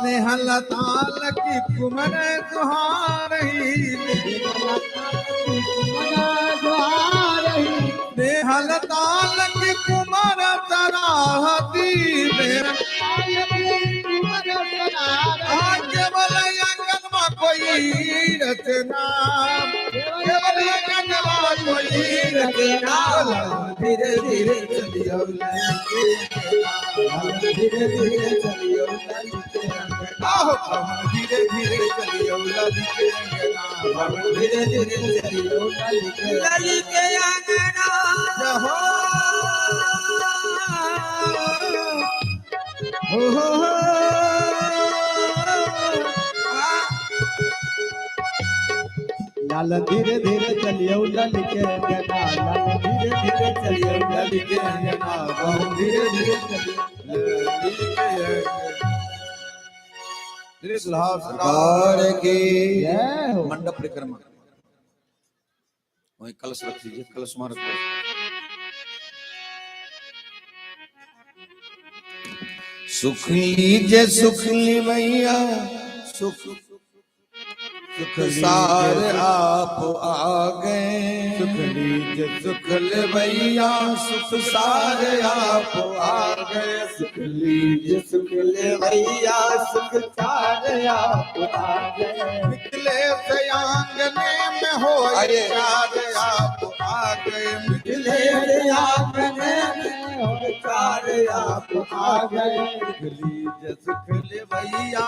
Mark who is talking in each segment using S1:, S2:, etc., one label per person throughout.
S1: नेहल ताल की कुमर दुहारही नेहल ताल की कुमर तराहती केवल आंगन में कोई रचना केवल आंगन में कोई रचना धीरे धीरे चलियो धीरे धीरे चलियो धीरे धीरे चलियो धीरे धीरे चलियो लली के आंगना हो लाल धीरे धीरे चलियो लली के आंगना लाल धीरे धीरे चलियो लली के आंगना धीरे धीरे चलियो सरकार की मंडप परिक्रमा वही कलश रख दीजिए कलश मार सुख लीजिए सुख ली भैया सुख सुख सार आप आ गए सुख लीजिए सुख ले भैया सुख सार आप आ गए सुख लीजिए सुख ले भैया सुख सार आप आ गए निकले से आंगने में हो चार आप आ गए निकले से आंगने में हो चार आप आ गए सुख लीजिए सुख ले भैया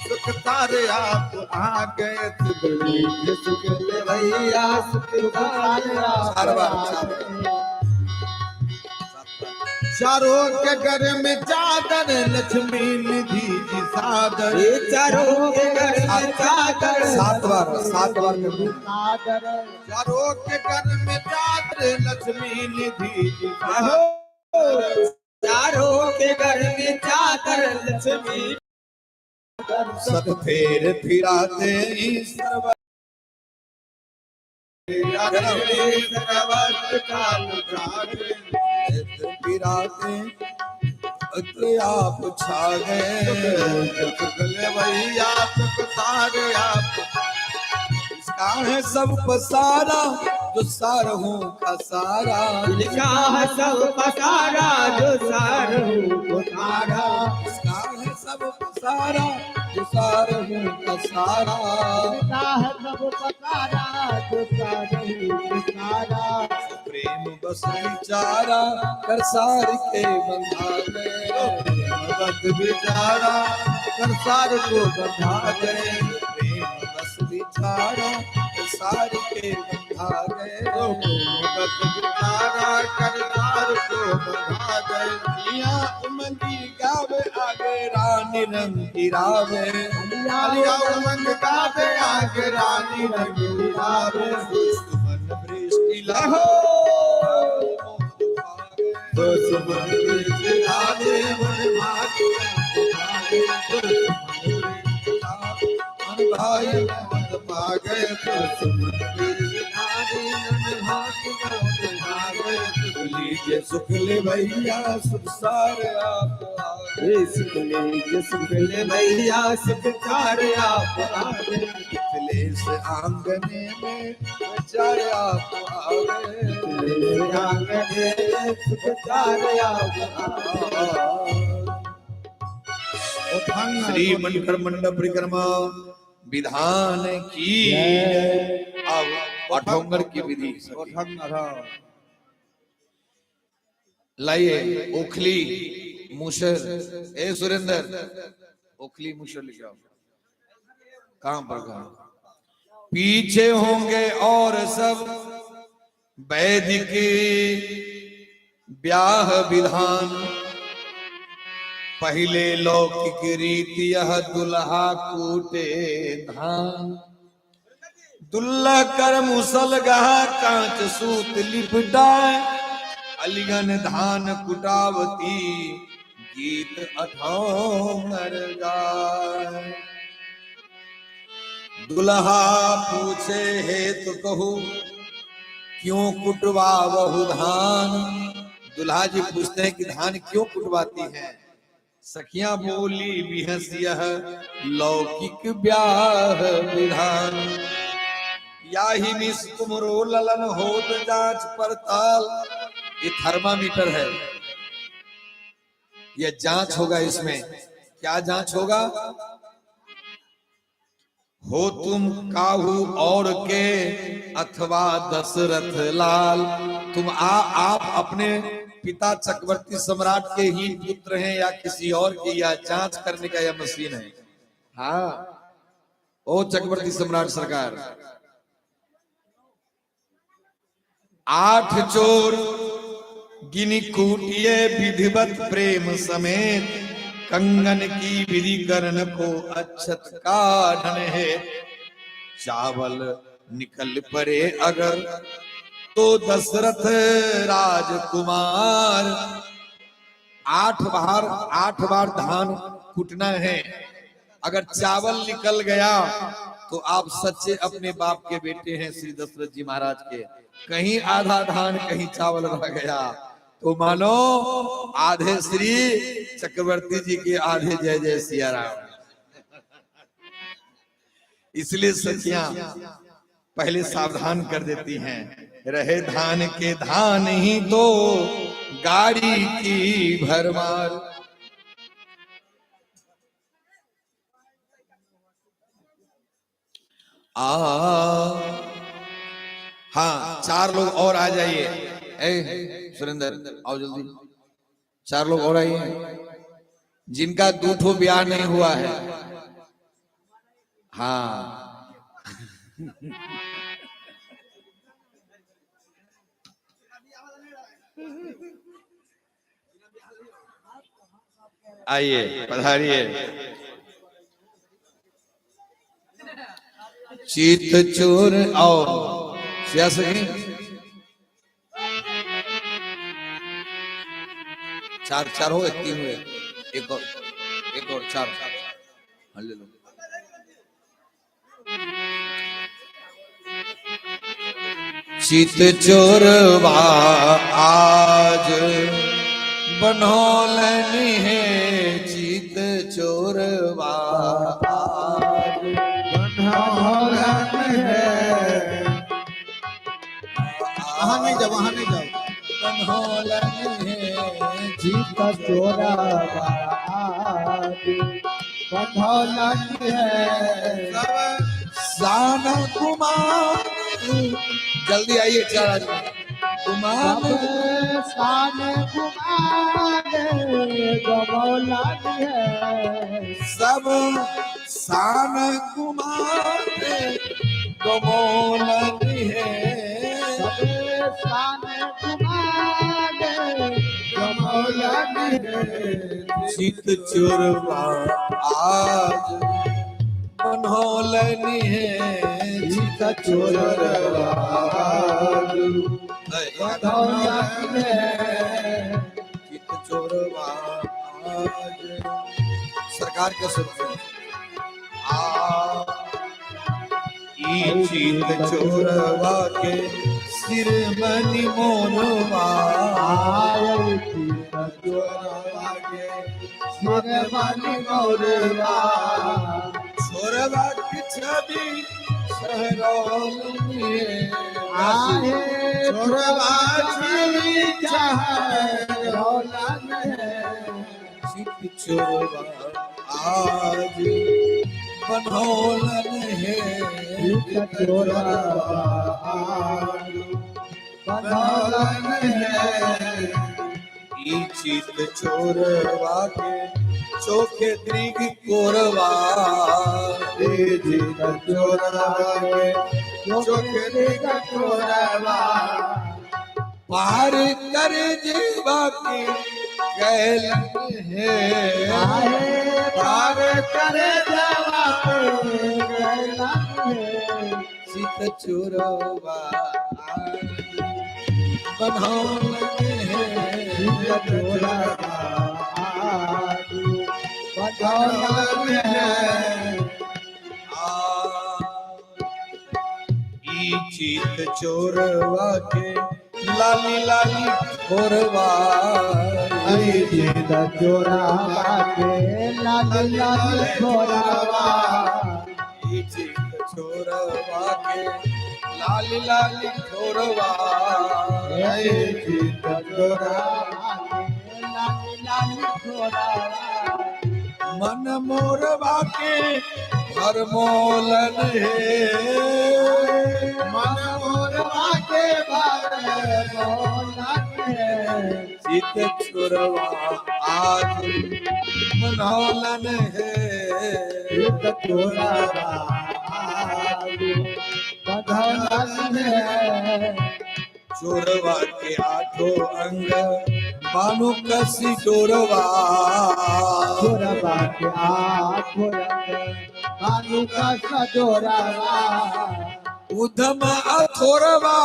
S1: सुख सार आप आ गए सुख लीजिए सुख ले भैया सुख सार चारों के घर में चादर लक्ष्मी निधि की सादर चारों के घर में चादर सात बार में चादर चारों के घर में चादर लक्ष्मी निधि की चारों के घर में चादर लक्ष्मी सब फेर फिराते फिराते आप छा गए भैया सारे आप इसका है सब पसारा जो सार हूँ का सारा लिखा है सब पसारा जो सार हूँ को सारा इसका है सब पसारा जो सार हूँ का सारा लिखा है सब पसारा जो सार हूँ को सारा प्रेम बस विचारा कर सार के बंधा गए बस विचारा कर सार को बंधा गए प्रेम बस विचारा कर सार के बंधा गए बस विचारा कर सार को बंधा गए लिया उमंगी गावे आगे रानी रंग गिरावे लिया उमंग गावे आगे रानी रंग गिरावे मन वृष्टि लहो तो सुमन वृष्टि लागे मन भागे मन भाई मन भागे तो सुमन वृष्टि लागे मन भागे लीजिए सुख ले भैया सुख सारे आप सुख लीजिए सुख ले भैया सुख सारे आप निकले से आंगने में चार आप आंगने सुख चार आप श्री मनकर मंडप परिक्रमा विधान की अब अठोंगर की विधि लाइए ओखली मूसर ए सुरेंद्र ओखली मूसर लिखे आओ कहां पर कहां पीछे होंगे और सब वैदिक ब्याह विधान पहले लौकिक रीति यह दुल्हा कूटे धान दुल्हा कर मुसल गहा कांच सूत लिपटाए अलिगन धान कुटावती गीत अठोंगर गाए दुल्हा पूछे हे तो कहू क्यों कुटवा बहु धान दुल्हा जी पूछते हैं कि धान क्यों कुटवाती है सखियां बोली बिहस यह लौकिक ब्याह विधान, याही मिस तुमरो ललन होत जांच पड़ताल। ये थर्मामीटर है, ये जांच होगा। इसमें क्या जांच होगा? हो तुम काहू और के अथवा दशरथ लाल, तुम आप अपने पिता चक्रवर्ती सम्राट के ही पुत्र हैं या किसी और के, या जांच करने का यह मशीन है। हाँ, ओ चक्रवर्ती सम्राट सरकार, 8 चोर गिनी कूटिए विधिवत प्रेम समेत, कंगन की विधि करण को अक्षत काढ़न है। चावल निकल पड़े अगर तो दशरथ राजकुमार, 8 बार धान कूटना है। अगर चावल निकल गया तो आप सच्चे अपने बाप के बेटे हैं श्री दशरथ जी महाराज के। कहीं आधा धान कहीं चावल रह गया तो मानो आधे श्री चक्रवर्ती जी के, आधे जय जय सिया राम। इसलिए सखियां पहले सावधान कर देती हैं, रहे धान के धान ही तो गाड़ी की भरमार। हाँ, 4 लोग और आ जाइए। ए सुरेंद्र आओ जल्दी, 4 लोग और आइए जिनका 2 ब्याह नहीं हुआ है। हाँ आइए, पधारिए। चित चोर और सियासत 4 हो गए, 3 हुए, एक और 4 ले लो। चित चोरवा आज बनौलनी है, चित चोरवा आज बनौलनी है। वहां नहीं जाओ, बनौलनी है, चित चोरवा आज बनौलनी है। शान कुमार जल्दी आइए, 4 आदमी। कुमार शान कुमार गमौलान है, सब शान कुमार गमौलान है, सब शान कुमार गमौलान है। चित चोरवा आज बनौलनी है, चित चोरवा आज बनौलनी है, चित चोरवा आज। सरकार के सुन ई चित चोरवा के सिर मनी मोरवा, चित चोरवा के सिर मनी मोरवा, छोरवा की छवि शहरों आहे, छोरवा छवि शहरों है। चित चोरवा आज बनौलन है, चित चोरवा आज बनौलन है। ई चित चोरवा के चोखे दृग कोरवा, चित चोरवा के चोखे दृग कोरवा, पार कर जीवा की गैलन है, पार कर जीवा की गैलन है। चित चोरवा बनौलन है, चित चोरवा बनौलन है। ई चित चोरवा के लाली लाली छोरवा,
S2: चीत चोरावा के लाल लाल छोरावा
S1: चीत छोरवा के लाल लाल छोरवा
S2: चीत चोरावा के लाल लाल छोरावा
S1: मन मोरवा के हर मोलन है
S2: मन मोरवा के भर मोलन है
S1: चीत छोरवा आज मनोलन है
S2: चीत चोरावा आज मनोलन है
S1: चोरवा के आठों अंग बानु कसी डोरवा
S2: चोरवा के आठों अंग बानु कसा डोरवा
S1: उधम अथोरवा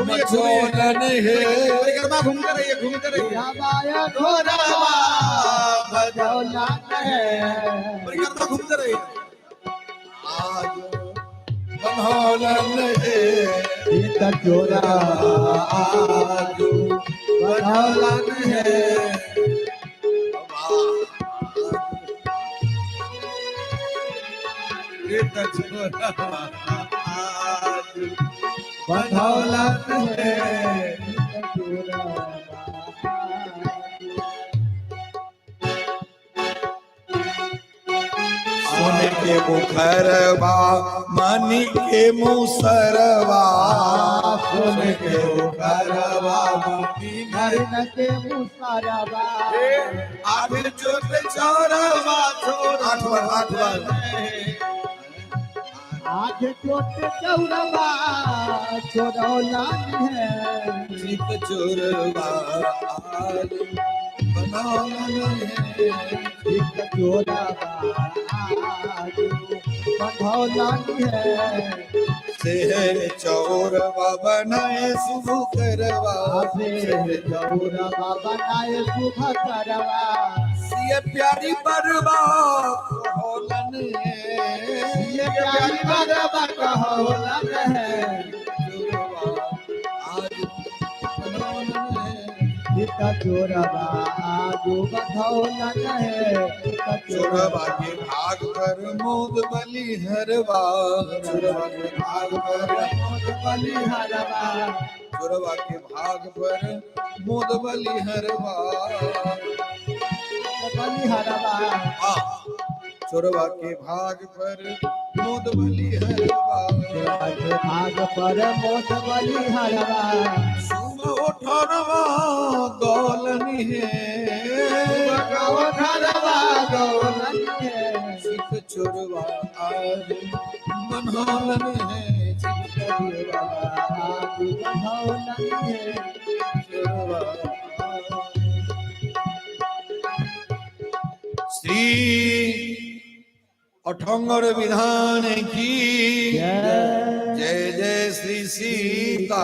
S1: मचोलन है
S2: परिक्रमा घूमते रहिए रामाया घोरवा बदौलन है
S1: परिक्रमा घूमते रहिए आज मनोलन है
S2: चीत चोरावा आज मनोलन है
S1: चीत छोरवा आज
S2: मनोलन है
S1: सोने के मुखरवा मणि के मुसरवा
S2: सोने के मुखरवा मणि के मुसरवा
S1: आठ चोट चौरवा आठ बार
S2: आज चोट चौरवा छोरौलन है
S1: चीत चोरवा आज बनौलन है
S2: चीत चोरवा आज बनौलन है
S1: से चौरवा बनाए शुभ करवा
S2: से चौरवा बनाए शुभ करवा
S1: सिय प्यारी बरवा होलन है
S2: ये प्यारी बरवा कहोलन है
S1: आज बनौलन है
S2: चीत चोरवा आज बनौलन है
S1: चोरवा के भाग पर मोद बलि हरवा चोरवा के भाग पर
S2: मोद बलि हरवा
S1: चोरवा के भाग पर मोद बलि हरवा
S2: बलि हरवा
S1: चोरवा के भाग पर मोद बलि हरवा
S2: भाग पर मोद बलि हरवा
S1: सुनो ठरवा गौलन है
S2: हरवा गौलन है
S1: सिख चोरवा आज मनोलन है सिख चोरवा
S2: आज बनौलन है
S1: चोरवा श्री अठंगर विधान की जय जय श्री सीता।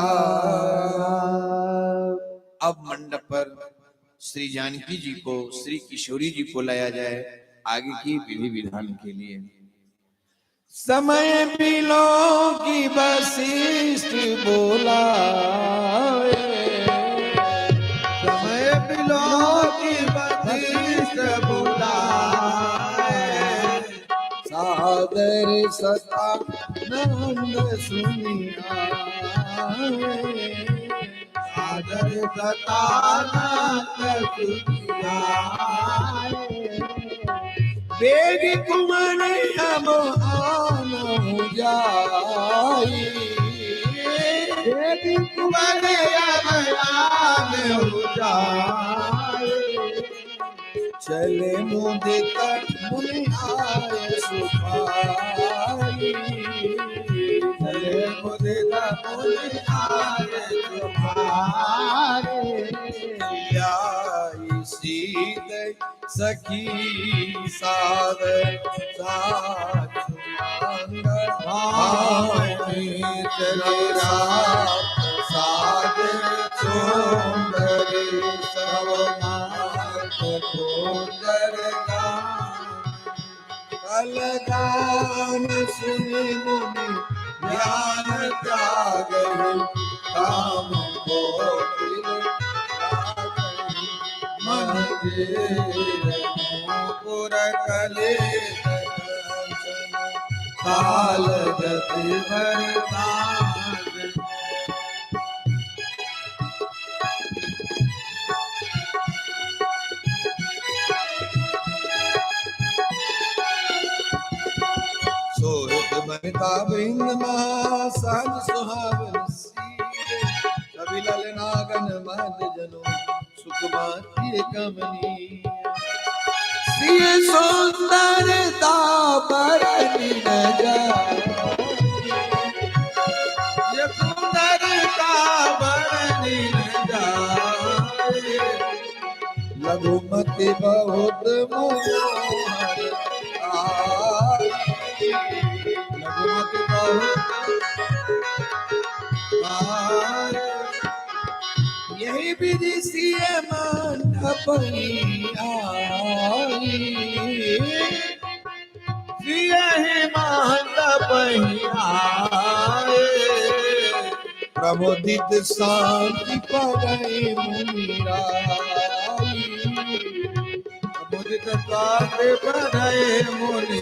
S1: अब मंडप पर श्री जानकी जी को श्री किशोरी जी को लाया जाए आगे की विधि विधान के लिए। समय बिलो की वशिष्ठ बोला समय बिलो की वशिष्ठ बोला सादर सता नंद सुनिया सादर सता नंद सुनिया बेबी कुमन अब आन हो जाई बेबी कुमन अब आन हो जाई चले मुझे तक मुनि आए सुपारी चले मुझे तक मुनि आए सुपारी आई सीते सखी साद साथ चलेरा साद सुंदरी सर्वनाथ सुंदरगा कलगान सुनि मुनि ज्ञान त्याग काम को मुकुर कले काल गति बरदान। सोहृद महिता वृंद साज सुहावन सीर कवि ललनागन मद जनो सुकुमारी कमनी सिय सुंदरता बरनी न जाए सुंदरता बरनी न जाए लघुमति बहुत मनोहर आई लघुमति बहुत आई यही विधि सिय मंडपनी आई सिय मंडपनी आए प्रमोदित शांति पगई मुनिराई प्रमोदित शांति पगई मुनि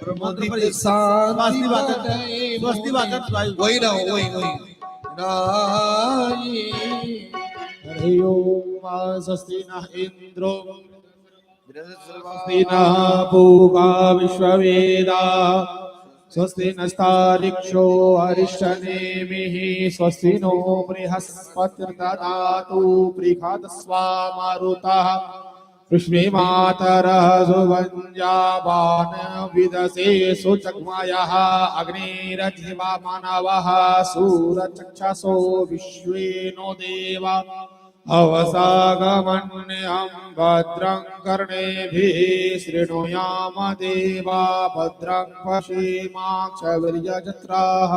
S1: प्रमोदित शांति पगई वही ना वही राई।
S2: हरि ओम स्वस्ति नः इंद्रो स्वस्ति नः पूगा विश्ववेदा स्वस्ति नस्तारिक्षो अरिष्टनेमिः स्वस्ति नो बृहस्पतिर्दधातु बृहत्स्वा मारुतः पृष्णे मातरः सुवञ्जावान विदसे सुचग्मयः अग्निरजिवा मानवः सूरचक्षसो विश्वेनो देवा अवसागमन्यं भद्रं कर्णेभिः शृणुयाम देवा भद्रं पश्येमाक्षवीर्यजत्राः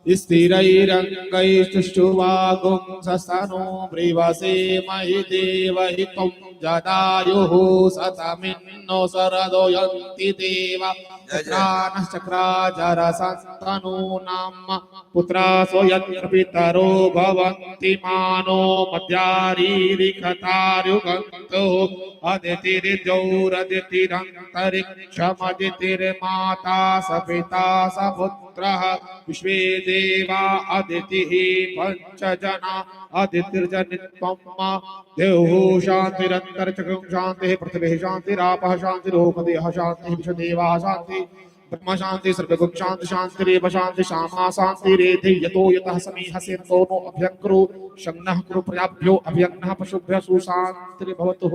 S2: स्थिरैरङ्गैस्तुष्टुवागुं सस्तनो ब्रीवसे महि देवहितं जदायुः शतमिन्नो शरदो यन्ति देवा चक्रानश्चक्राजरसन्तनूनां पुत्रासो यत्र पितरो भवन्ति मानो मध्यारीरिकतार्युगन्तो अदितिर्जौरदितिरन्तरिक्षमदितिर्माता स पिता स पुत्रः विश्वे देवा अदितिः पंचजना अदितिर्जनित्वम् देवः शान्तिरन्तरिक्षं शान्तिः पृथिवीः शान्तिरापः शान्तिरोपदेयः शान्तिः विश्वदेवाः शान्ति ब्रह्म शान्ति सर्वगुण शान्ति शान्तिरेव शान्ति श्यामा शान्तिरेधि यतो यतः समीहसे तो नो अभ्यङ्कुरु शम्नः कुरु प्रजाभ्यो अभ्यङ्नः पशुभ्यः सुशान्तिर्भवतु।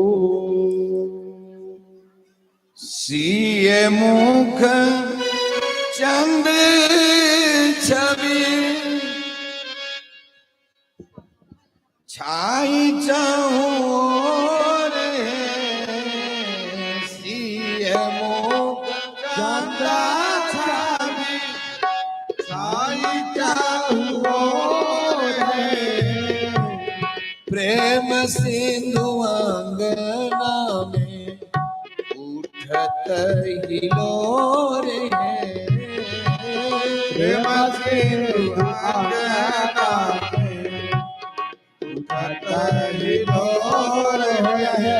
S1: सिय मुख चंद्र छवि छाई चहुओर सिय मुख चंद्र छवि छाई चहुओर प्रेम सिंधु अंगना में उठत हिलोर है प्रेम सिंधु अंगना में उठत हिलोर है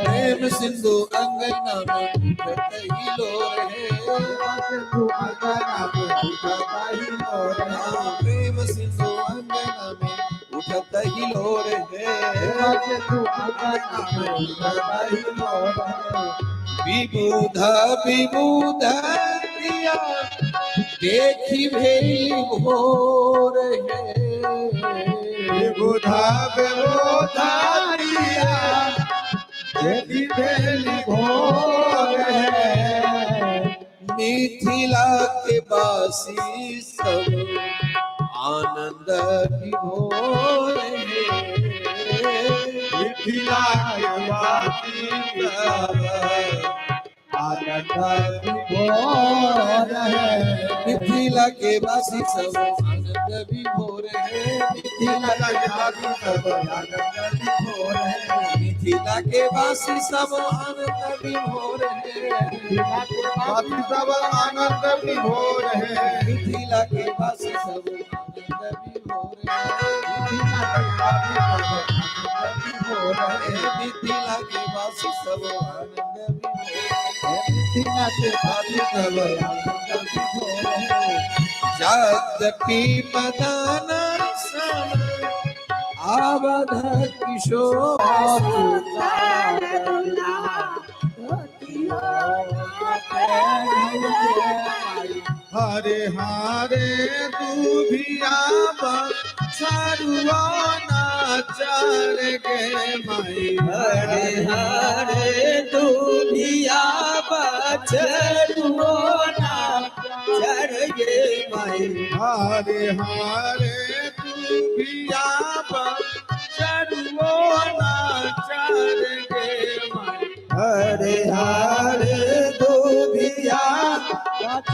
S1: प्रेम सिंधु अंगना में उठत हिलोर है प्रेम सिंधु अंगना में उठत हिलोर है विबुध विबुध प्रिया देखी भेली भोर है विबुध विबुध प्रिया देखी भेली भोर है मिथिला के बासी सब आनंद विभोर है मिथिला के बासी सब आनंद विभोर है मिथिला के बासी सब आनंद विभोर है मिथिला के बासी सब आनंद विभोर है मिथिला के बासी सब आनंद विभोर है मिथिला के बासी सब आनंद विभोर है मिथिला के बासी सब आनंद विभोर है मिथिला के बासी सब मिथिला के वासी सब आनंद मिथिला के वासी सब आनंद जगती मदन सन आवध किशोर हरे हरे दुभिया बछरुआ नाचर गे माई
S3: हरे हरे दुभिया बछरुआ नाचर गे माई
S1: हरे हरे दुभिया बछरुआ नाचर गे माई
S3: हरे हरे दुभिया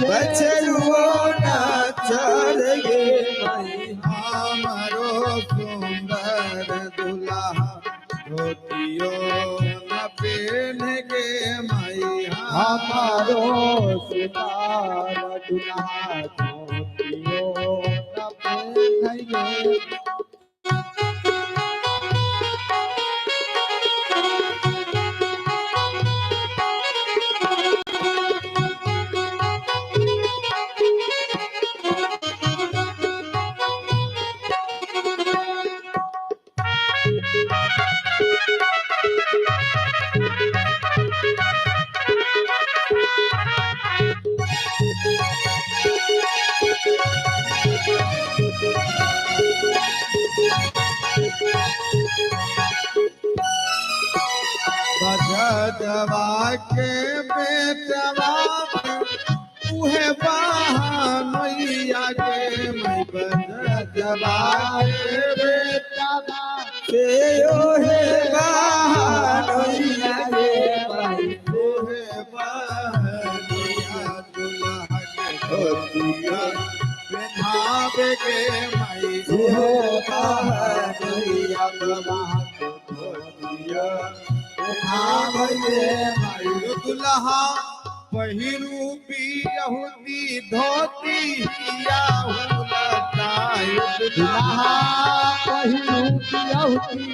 S3: बछरुआ नाचर गे माई
S1: हमारो सुंदर दुल्हा धोतियो न पहन गे माई
S3: हमारो सुंदर दुल्हा धोतियो न पहन गे
S1: बजवा के बेटवा उहे बहनैया के मैं बजवा के बेटवा
S3: से ओहे बहनैया गे माई
S1: उहे बहनैया दुल्हा के धोतिया पहनावे गे माई
S3: ओहे बहनैया दुल्हा के धोतिया
S1: दुल्हा पहिरू बियहुती धोती
S3: दुल्हा पहिरू बियहुती